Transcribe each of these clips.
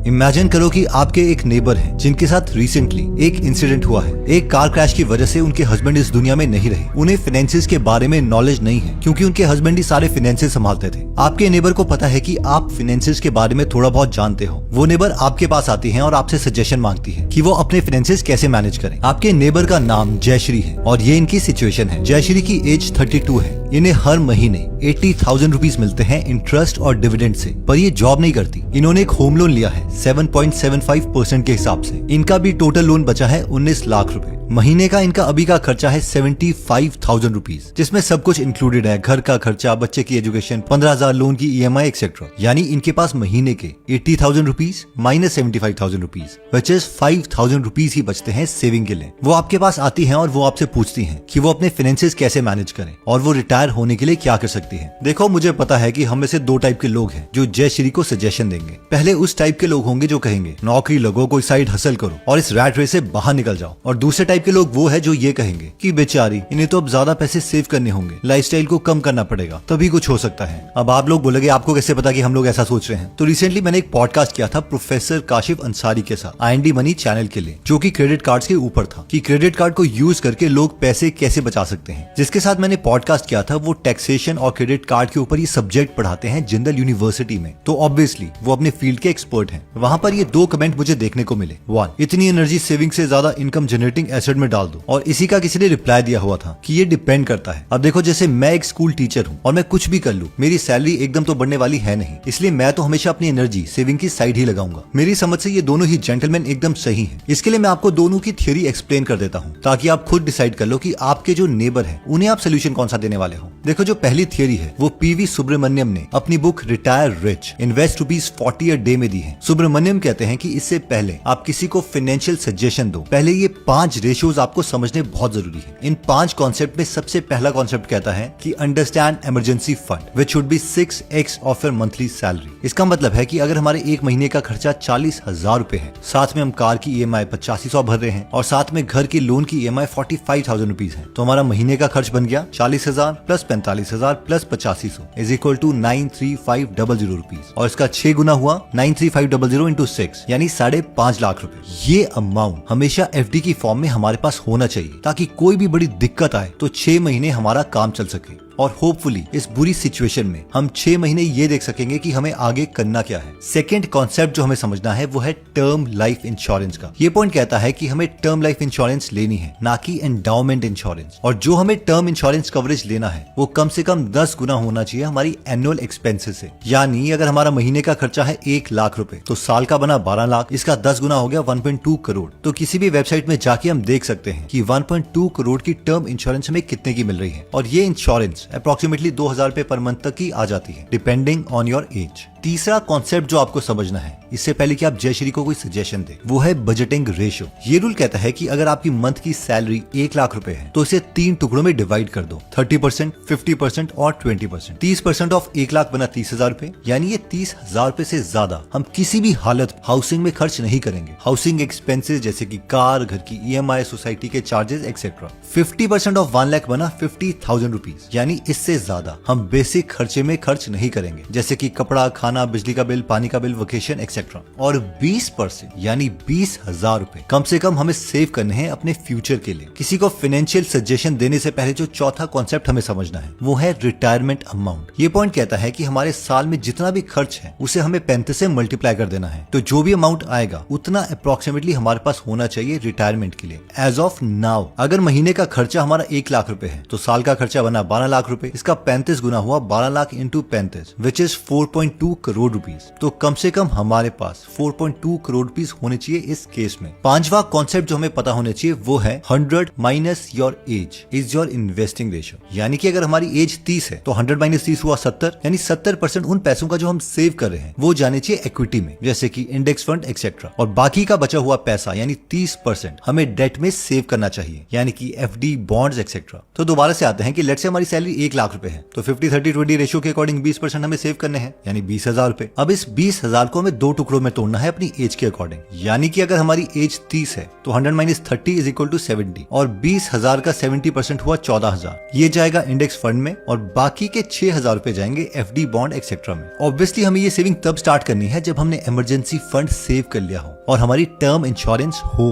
Imagine करो कि आपके एक नेबर हैं जिनके साथ रिसेंटली एक इंसिडेंट हुआ है। एक कार क्रैश की वजह से उनके हस्बैंड इस दुनिया में नहीं रहे। उन्हें फाइनेंसिस के बारे में नॉलेज नहीं है क्योंकि उनके हस्बैंड ही सारे फाइनेंसिस संभालते थे। आपके नेबर को पता है कि आप फाइनेंसिस के बारे में थोड़ा बहुत जानते हो। वो नेबर आपके पास आती है और आपसे सजेशन मांगती है कि वो अपने फाइनेंसिस कैसे मैनेज करें। आपके नेबर का नाम जयश्री है और ये इनकी सिचुएशन है। जयश्री की एज 32 है। इन्हें हर महीने 80,000 रुपीज मिलते हैं इंटरेस्ट और डिविडेंड से, पर ये जॉब नहीं करती। इन्होंने एक होम लोन लिया है 7.75% के हिसाब से। इनका भी टोटल लोन बचा है 19 लाख रुपए। महीने का इनका अभी का खर्चा है 75,000 रुपीज, जिसमें सब कुछ इंक्लूडेड है। घर का खर्चा, बच्चे की एजुकेशन, 15,000 लोन की EMI एक्सेट्रा। यानी इनके पास महीने के 80,000 rupees minus 75,000 rupees which is 5,000 rupees ही बचते हैं सेविंग के लिए। वो आपके पास आती है और वो आपसे पूछती है कि वो अपने फाइनेंसेस कैसे मैनेज करें और वो रिटायर होने के लिए क्या कर सकती है। देखो, मुझे पता है कि हम में से दो टाइप के लोग हैं जो जयश्री को सजेशन देंगे। पहले उस टाइप के लोग होंगे जो कहेंगे नौकरी लगो, कोई साइड हसल करो और इस रैट रेस से बाहर निकल जाओ। और दूसरे टाइप के लोग वो है जो ये कहेंगे कि बेचारी, इन्हें तो अब ज्यादा पैसे सेव करने होंगे, लाइफस्टाइल को कम करना पड़ेगा, तभी कुछ हो सकता है। अब आप लोग बोलेंगे आपको कैसे पता कि हम लोग ऐसा सोच रहे हैं? तो रिसेंटली मैंने एक पॉडकास्ट किया था प्रोफेसर काशिफ अंसारी के साथ IND मनी चैनल के लिए, जो कि क्रेडिट कार्ड्स के ऊपर था कि क्रेडिट कार्ड को यूज करके लोग पैसे कैसे बचा सकते हैं। जिसके साथ मैंने पॉडकास्ट किया था वो टैक्सेशन और क्रेडिट कार्ड के ऊपर ये सब्जेक्ट पढ़ाते हैं जिंदल यूनिवर्सिटी में, तो ऑब्वियसली वो अपने फील्ड के एक्सपर्ट हैं। वहां पर ये दो कमेंट मुझे देखने को मिले। 1, इतनी एनर्जी सेविंग से ज्यादा इनकम जनरेटिंग एसेट में डाल दो। और इसी का किसी ने रिप्लाई दिया हुआ था कि ये डिपेंड करता है। अब देखो, जैसे मैं एक स्कूल टीचर हूँ और मैं कुछ भी कर लूँ, मेरी सैलरी एकदम तो बढ़ने वाली है नहीं, इसलिए मैं तो हमेशा अपनी एनर्जी सेविंग की साइड ही लगाऊंगा। मेरी समझ से ये दोनों ही जेंटलमैन एकदम सही हैं। इसके लिए मैं आपको दोनों की थ्योरी एक्सप्लेन कर देता हूँ ताकि आप खुद डिसाइड कर लो कि आपके जो नेबर है उन्हें आप सोल्यूशन कौन सा देने वाले हो। देखो, जो पहली थ्योरी है वो PV सुब्रमण्यम ने अपनी book retire rich invest ₹40 a day में दी है। सुब्रमण्यम कहते हैं कि इससे पहले आप किसी को फाइनेंशियल सजेशन दो, पहले ये 5 रेशियोज आपको समझने बहुत जरूरी है। इन 5 कॉन्सेप्ट में सबसे पहला कॉन्सेप्ट कहता है कि understand emergency fund which should be 6x of your monthly salary. इसका मतलब है कि अगर हमारे एक महीने का खर्चा 40,000 रुपए है, साथ में हम कार की EMI 8500 भर रहे हैं और साथ में घर की लोन की EMI 45,000 रुपीज है, तो हमारा महीने का खर्च बन गया 40,000 plus 45,000 plus 8500 is equal to 93500 rupees. और इसका 6 गुना हुआ 93500 इंटू 6 यानी 5.5 लाख रुपए। ये अमाउंट हमेशा FD की फॉर्म में हमारे पास होना चाहिए ताकि कोई भी बड़ी दिक्कत आए तो 6 महीने हमारा काम चल सके। और होपफुली इस बुरी सिचुएशन में हम 6 महीने ये देख सकेंगे कि हमें आगे करना क्या है। सेकंड कॉन्सेप्ट जो हमें समझना है वो है टर्म लाइफ इंश्योरेंस का। ये पॉइंट कहता है कि हमें टर्म लाइफ इंश्योरेंस लेनी है, ना कि एंडाउमेंट इंश्योरेंस। और जो हमें टर्म इंश्योरेंस कवरेज लेना है वो कम से कम 10 गुना होना चाहिए हमारी एनुअल एक्सपेंसेस से। यानी अगर हमारा महीने का खर्चा है 1 लाख रुपए तो साल का बना 12 लाख, इसका 10 गुना हो गया 1.2 करोड़। तो किसी भी वेबसाइट में जाके हम देख सकते हैं कि 1.2 करोड़ की टर्म इंश्योरेंस हमें कितने की मिल रही है। और ये इंश्योरेंस अप्रोक्सीमेटली 2,000 रुपए पर मंथ तक की आ जाती है डिपेंडिंग ऑन योर एज। तीसरा कॉन्सेप्ट जो आपको समझना है इससे पहले कि आप जयश्री को कोई सजेशन दे वो है बजटिंग रेशियो। ये रूल कहता है कि अगर आपकी मंथ की सैलरी 1 लाख रुपए है तो इसे 3 टुकड़ों में डिवाइड कर दो, 30%, 50% और 20%। 30% ऑफ 1 लाख बना 30,000 रुपए, यानी ये 30,000 रुपए से ज्यादा हम किसी भी हालत हाउसिंग में खर्च नहीं करेंगे। हाउसिंग एक्सपेंसेस जैसे कि कार, घर की EMI, सोसाइटी के चार्जेस एक्सेट्रा। 50% ऑफ 1 लाख बना 50,000 रुपीज, यानी इससे ज्यादा हम बेसिक खर्चे में खर्च नहीं करेंगे जैसे कि कपड़ा, खाना, बिजली का बिल, पानी का बिल, वेकेशन एक्सेट्रा। और 20% यानी 20,000 रुपए कम से कम हमें सेव करने हैं अपने फ्यूचर के लिए। किसी को फाइनेंशियल सजेशन देने से पहले जो चौथा कॉन्सेप्ट हमें समझना है वो है रिटायरमेंट अमाउंट। ये पॉइंट कहता है कि हमारे साल में जितना भी खर्च है उसे हमें 35 से मल्टीप्लाई कर देना है, तो जो भी अमाउंट आएगा उतना अप्रोक्सीमेटली हमारे पास होना चाहिए रिटायरमेंट के लिए। एज ऑफ नाउ अगर महीने का खर्चा हमारा 1 लाख रुपए है तो साल का खर्चा बना 12 लाख रुपए, इसका 35 गुना हुआ 12 lakh into 35 which is 4.2 crore rupees. तो कम से कम हमारे पास 4.2 करोड़ रुपीज होने चाहिए इस केस में। पांचवा कॉन्सेप्ट जो हमें पता होना चाहिए वो है 100 minus your age is your investing ratio. यानी कि अगर हमारी एज 30 है तो 100 माइनस 30 हुआ 70, यानी 70% उन पैसों का जो हम सेव कर रहे हैं वो जाने चाहिए इक्विटी में जैसे कि इंडेक्स फंड एक्सेट्रा। और बाकी का बचा हुआ पैसा यानी 30% हमें डेट में सेव करना चाहिए यानी कि FD, बॉन्ड्स एक्सेट्रा। तो दोबारा से आते हैं कि लेट्स से हमारी सैलरी 1 लाख रुपए है तो 50-30-20 रेशियो के अकॉर्डिंग 20% हमें सेव करने हैं यानी 20,000। 20,000 रुपए। अब इस 20,000 को हमें 2 टुकड़ों में तोड़ना है अपनी एज के अकॉर्डिंग, यानी कि अगर हमारी एज 30 है तो 100 - 30 = 70 और 20,000 का 70% हुआ 14,000। ये जाएगा इंडेक्स फंड में और बाकी के 6,000 रुपए जाएंगे FD, बॉन्ड एक्सेट्रा में। ऑब्वियसली हमें ये सेविंग तब स्टार्ट करनी है जब हमने इमरजेंसी फंड सेव कर लिया हो और हमारी टर्म इंश्योरेंस हो।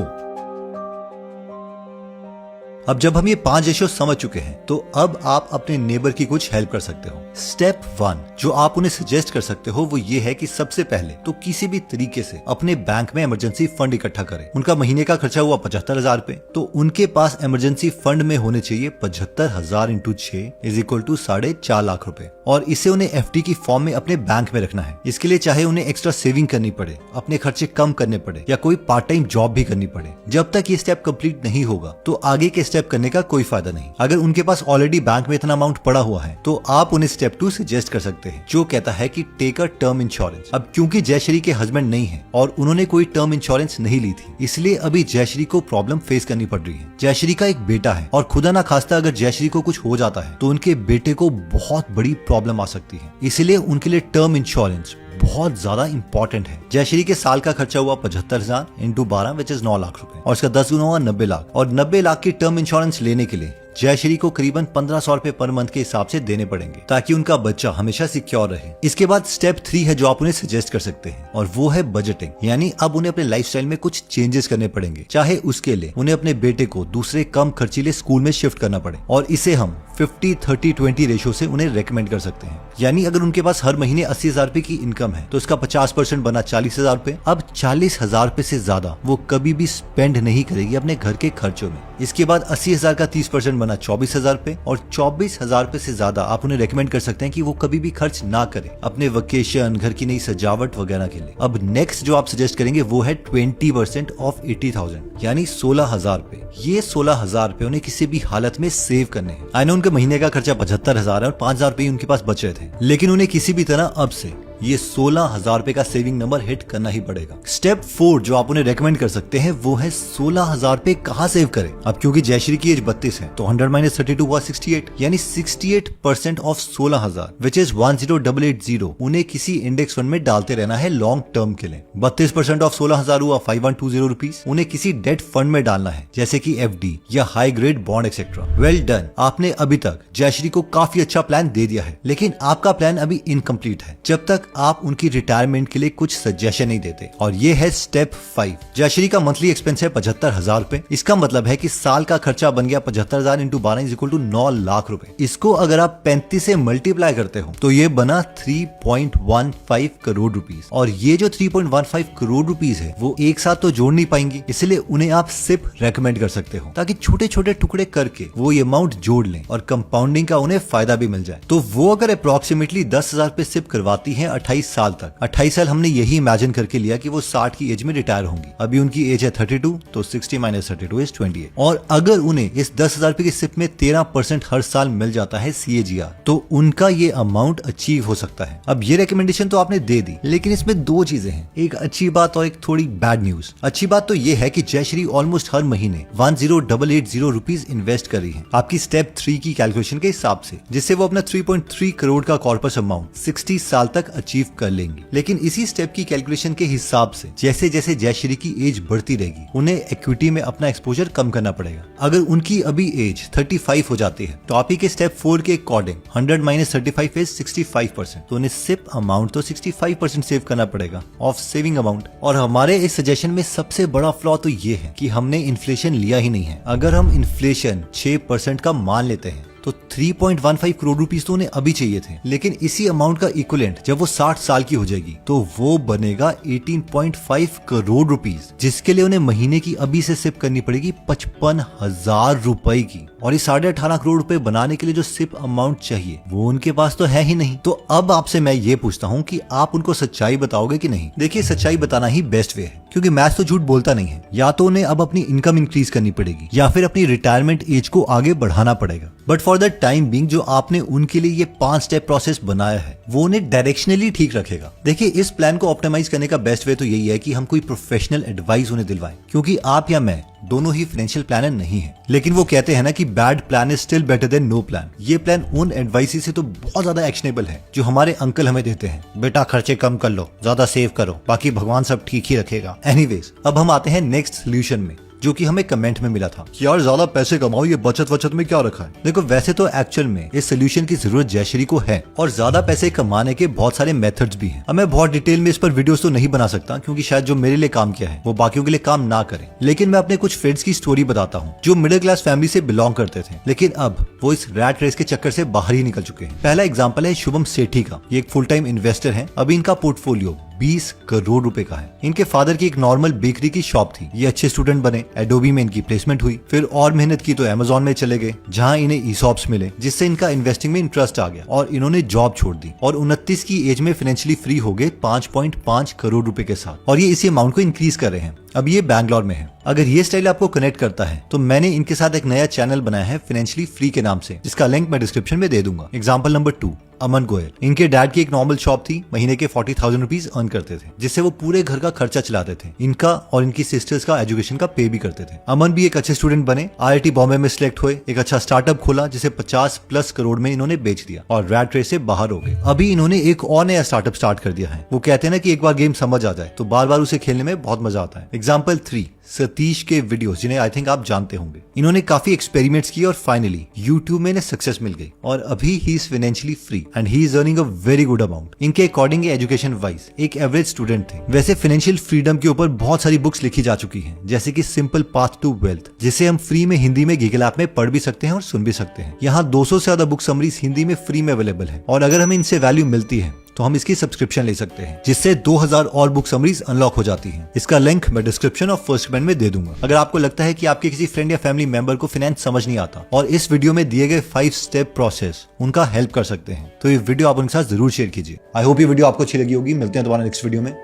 अब जब हम ये 5 रेशियो समझ चुके हैं तो अब आप अपने नेबर की कुछ हेल्प कर सकते हो। स्टेप 1 जो आप उन्हें सजेस्ट कर सकते हो वो ये है कि सबसे पहले तो किसी भी तरीके से अपने बैंक में इमरजेंसी फंड इकट्ठा करें। उनका महीने का खर्चा हुआ 75,000 रुपए, तो उनके पास इमरजेंसी फंड में होने चाहिए 75,000 × 6 = 4.5 लाख रुपए और इसे उन्हें FD की फॉर्म में अपने बैंक में रखना है। इसके लिए चाहे उन्हें एक्स्ट्रा सेविंग करनी पड़े, अपने खर्चे कम करने पड़े या कोई पार्ट टाइम जॉब भी करनी पड़े, जब तक ये स्टेप कंप्लीट नहीं होगा तो आगे के स्टेप करने का कोई फायदा नहीं। अगर उनके पास ऑलरेडी बैंक में इतना अमाउंट पड़ा हुआ है तो आप उन्हें स्टेप 2 सजेस्ट कर सकते हैं जो कहता है कि टेक अ टर्म इंश्योरेंस। अब क्योंकि जयश्री के हस्बैंड नहीं है और उन्होंने कोई टर्म इंश्योरेंस नहीं ली थी, इसलिए अभी जयश्री को प्रॉब्लम फेस करनी पड़ रही है। जयश्री का एक बेटा है और खुदा ना खास्ता अगर जयश्री को कुछ हो जाता है तो उनके बेटे को बहुत बड़ी प्रॉब्लम आ सकती है, इसलिए उनके लिए टर्म इंश्योरेंस बहुत ज्यादा इंपॉर्टेंट है। जयश्री के साल का खर्चा हुआ 75,000 × 12 विच इज 9 लाख रुपए और इसका 10 गुना हुआ 90 लाख और 90 लाख की टर्म इंश्योरेंस लेने के लिए जयश्री को करीबन 1,500 रुपए पर मंथ के हिसाब से देने पड़ेंगे ताकि उनका बच्चा हमेशा सिक्योर रहे। इसके बाद स्टेप 3 है जो आप उन्हें सजेस्ट कर सकते हैं और वो है बजटिंग, यानी अब उन्हें अपने लाइफस्टाइल में कुछ चेंजेस करने पड़ेंगे, चाहे उसके लिए उन्हें अपने बेटे को दूसरे कम खर्चीले स्कूल में शिफ्ट करना पड़े और इसे हम 50-30-20 रेशियो से उन्हें रेकमेंड कर सकते हैं। यानी अगर उनके पास हर महीने 80,000 रुपए की इनकम है तो इसका 50% बना 40,000 रुपए। अब 40,000 रुपए से ज्यादा वो कभी भी स्पेंड नहीं करेगी अपने घर के खर्चों में। इसके बाद 80,000 का 30% बना 24,000 रुपए और 24,000 रुपए से ज्यादा आप उन्हें रेकमेंड कर सकते हैं कि वो कभी भी खर्च ना करें अपने वेकेशन, घर की नई सजावट वगैरह के लिए। अब नेक्स्ट जो आप सजेस्ट करेंगे वो है 20% ऑफ 80,000 यानी 16,000 रुपए। ये 16,000 रुपए उन्हें किसी भी हालत में सेव करने हैं। आई नो उनके महीने का खर्चा 75,000 है और 5,000 रुपए उनके पास बचे थे, लेकिन उन्हें किसी भी तरह अब से ये 16,000 रुपए का सेविंग नंबर हिट करना ही पड़ेगा। स्टेप 4 जो आप उन्हें रेकमेंड कर सकते हैं वो है 16,000 रुपए कहाँ सेव करें। अब क्योंकि जयश्री की एज 32 है तो 100 - 32 हुआ 68 यानी 68% ऑफ 16,000 विच इज 10,880 उन्हें किसी इंडेक्स फंड में डालते रहना है लॉन्ग टर्म के लिए। 32% ऑफ 16,000 हुआ 5,120 रुपीज उन्हें किसी डेट फंड में डालना है जैसे कि FD या high grade bond etcetera. Well done, आपने अभी तक जयश्री को काफी अच्छा प्लान दे दिया है, लेकिन आपका प्लान अभी इनकम्प्लीट है जब तक आप उनकी रिटायरमेंट के लिए कुछ सजेशन नहीं देते और ये है स्टेप 5। जयश्री का मंथली एक्सपेंस है 75,000 रुपए। इसका मतलब है कि साल का खर्चा बन गया 75,000 × 12 = 9 लाख रुपए। इसको अगर आप 35 से मल्टीप्लाई करते हो तो ये बना 3.15 करोड़ रुपीस और ये जो 3.15 करोड़ रुपीस है वो एक साथ तो जोड़ नहीं पाएंगी, इसलिए उन्हें आप सिप रेकमेंड कर सकते हो ताकि छोटे छोटे टुकड़े करके वो ये अमाउंट जोड़ लें और कंपाउंडिंग का उन्हें फायदा भी मिल जाए। तो वो अगर अप्रोक्सीमेटली 10,000 रुपए सिप करवाती है 28 साल तक। 28 साल हमने यही इमेजिन करके लिया कि वो 60 की एज में रिटायर होंगी। अभी उनकी एज है 32 तो 60 - 32 = 28 और अगर उन्हें इस 10,000 रुपए की सिप में 13% हर साल मिल जाता है CAGR तो उनका ये अमाउंट अचीव हो सकता है। अब ये रिकमेंडेशन तो आपने दे दी, लेकिन इसमें 2 चीजें हैं, एक अच्छी बात और एक थोड़ी बैड न्यूज। अच्छी बात तो ये है कि जयश्री ऑलमोस्ट हर महीने 10,880 रुपीज इन्वेस्ट कर रही है आपकी स्टेप 3 की कैलकुलेशन के हिसाब से, जिससे वो अपना 3.3 करोड़ का कॉर्पस अमाउंट 60 साल तक अचीव कर लेंगी। लेकिन इसी स्टेप की कैलकुलेशन के हिसाब से जैसे जैसे जयश्री की एज बढ़ती रहेगी उन्हें इक्विटी में अपना एक्सपोजर कम करना पड़ेगा। अगर उनकी अभी एज 35 हो जाती है तो आप ही के स्टेप 4 के अकॉर्डिंग 100 - 35 इज 65%, तो उन्हें सिप अमाउंट तो 65% सेव करना पड़ेगा ऑफ सेविंग अमाउंट। और हमारे इस सजेशन में सबसे बड़ा फ्लॉ तो ये है कि हमने इन्फ्लेशन लिया ही नहीं है। अगर हम इन्फ्लेशन 6% का मान लेते हैं तो 3.15 करोड़ रुपीस तो उन्हें अभी चाहिए थे, लेकिन इसी अमाउंट का इक्विवेलेंट जब वो 60 साल की हो जाएगी तो वो बनेगा 18.5 करोड़ रुपीस, जिसके लिए उन्हें महीने की अभी से सिप करनी पड़ेगी 55,000 रुपए की। और ये 18.5 करोड़ रुपए बनाने के लिए जो सिप अमाउंट चाहिए वो उनके पास तो है ही नहीं। तो अब आपसे मैं ये पूछता हूँ कि आप उनको सच्चाई बताओगे कि नहीं। देखिए, सच्चाई बताना ही बेस्ट वे है, क्योंकि मैथ्स तो झूठ बोलता नहीं है। या तो उन्हें अब अपनी इनकम इंक्रीज करनी पड़ेगी या फिर अपनी रिटायरमेंट एज को आगे बढ़ाना पड़ेगा। But for the time being जो आपने उनके लिए ये 5 स्टेप प्रोसेस बनाया है वो उन्हें डायरेक्शनली ठीक रखेगा। देखिए, इस प्लान को ऑप्टिमाइज करने का बेस्ट वे तो यही है कि हम कोई प्रोफेशनल एडवाइस उन्हें दिलवाएं, क्योंकि आप या मैं दोनों ही फाइनेंशियल प्लानर नहीं है, लेकिन वो कहते हैं ना कि bad plan is still better than no plan. ये प्लान उन एडवाइस से तो बहुत ज्यादा एक्शनेबल है जो हमारे अंकल हमें देते हैं, बेटा खर्चे कम कर लो, ज्यादा सेव करो, बाकी भगवान सब ठीक ही रखेगा। एनीवेज, अब हम आते हैं नेक्स्ट सोल्यूशन में, जो कि हमें कमेंट में मिला था कि यार ज्यादा पैसे कमाओ, ये बचत वचत में क्या रखा है। देखो वैसे तो एक्चुअल में इस सोल्यूशन की जरूरत जयश्री को है और ज्यादा पैसे कमाने के बहुत सारे मेथड्स भी हैं। अब मैं बहुत डिटेल में इस पर वीडियोस तो नहीं बना सकता क्योंकि शायद जो मेरे लिए काम किया है वो बाकियों के लिए काम ना करे, लेकिन मैं अपने कुछ फ्रेंड्स की स्टोरी बताता हूँ जो मिडिल क्लास फैमिली से बिलोंग करते थे, लेकिन अब वो इस रैट रेस के चक्कर से बाहर ही निकल चुके हैं। पहला एग्जाम्पल है शुभम सेठी का। ये एक फुल टाइम इन्वेस्टर है। अभी इनका पोर्टफोलियो 20 करोड़ रुपए का है। इनके फादर की एक नॉर्मल बेकरी की शॉप थी। ये अच्छे स्टूडेंट बने, एडोबी में इनकी प्लेसमेंट हुई, फिर और मेहनत की तो अमेज़न में चले गए जहां इन्हें ईसॉप्स मिले, जिससे इनका इन्वेस्टिंग में इंटरेस्ट आ गया और इन्होंने जॉब छोड़ दी और 29 की एज में फाइनेंशियली फ्री हो गए 5.5 करोड़ रुपए के साथ, और ये इसी अमाउंट को इंक्रीज कर रहे हैं। अब ये बैंगलोर में है। अगर ये स्टाइल आपको कनेक्ट करता है तो मैंने इनके साथ एक नया चैनल बनाया है फाइनेंशियली फ्री के नाम से, जिसका लिंक मैं डिस्क्रिप्शन में दे दूंगा। एग्जाम्पल नंबर 2, अमन गोयल। इनके डैड की एक नॉर्मल शॉप थी, महीने के 40,000 रुपीज अर्न करते थे, जिससे वो पूरे घर का खर्चा चलाते थे। इनका और इनकी सिस्टर्स का एजुकेशन का पे भी करते थे। अमन भी एक अच्छे स्टूडेंट बने, IIT बॉम्बे में सिलेक्ट हुए, एक अच्छा स्टार्टअप खोला जिसे 50+ करोड़ में इन्होंने बेच दिया और रैट रेस से बाहर हो गए। अभी इन्होंने एक और नया स्टार्टअप स्टार्ट कर दिया है। वो कहते हैं ना कि एक बार गेम समझ आ जाए तो बार बार उसे खेलने में बहुत मजा आता है। एग्जाम्पल 3, सतीश के वीडियोस, जिन्हें आई थिंक आप जानते होंगे। इन्होंने काफी एक्सपेरिमेंट्स किए और फाइनली यूट्यूब में इन्हें सक्सेस मिल गई और अभी he is financially free and he is earning a very good amount. इनके अकॉर्डिंग एजुकेशन वाइज एक एवरेज स्टूडेंट थे। वैसे फाइनेंशियल फ्रीडम के ऊपर बहुत सारी बुक्स लिखी जा चुकी हैं, जैसे कि सिंपल पाथ टू वेल्थ, जिसे हम फ्री में हिंदी में गूगल ऐप में पढ़ भी सकते हैं और सुन भी सकते हैं। यहाँ 200 से ज्यादा बुक समरीज हिंदी में फ्री में अवेलेबल है और अगर हमें इनसे वैल्यू मिलती है तो हम इसकी सब्सक्रिप्शन ले सकते हैं, जिससे 2000 और बुक समरीज अनलॉक हो जाती हैं। इसका लिंक मैं डिस्क्रिप्शन और फर्स्ट कमेंट में दे दूंगा। अगर आपको लगता है कि आपके किसी फ्रेंड या फैमिली मेंबर को फाइनेंस समझ नहीं आता और इस वीडियो में दिए गए 5 स्टेप प्रोसेस उनका हेल्प कर सकते हैं, तो ये वीडियो आप उनके साथ जरूर शेयर कीजिए। आई होप ये वीडियो आपको अच्छी लगी होगी। मिलते हैं दोबारा नेक्स्ट वीडियो में।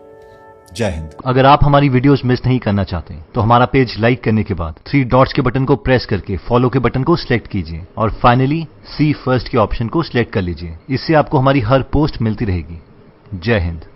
जय हिंद। अगर आप हमारी वीडियोस मिस नहीं करना चाहते तो हमारा पेज लाइक करने के बाद 3 डॉट्स के बटन को प्रेस करके फॉलो के बटन को सिलेक्ट कीजिए और फाइनली सी फर्स्ट के ऑप्शन को सिलेक्ट कर लीजिए। इससे आपको हमारी हर पोस्ट मिलती रहेगी। जय हिंद।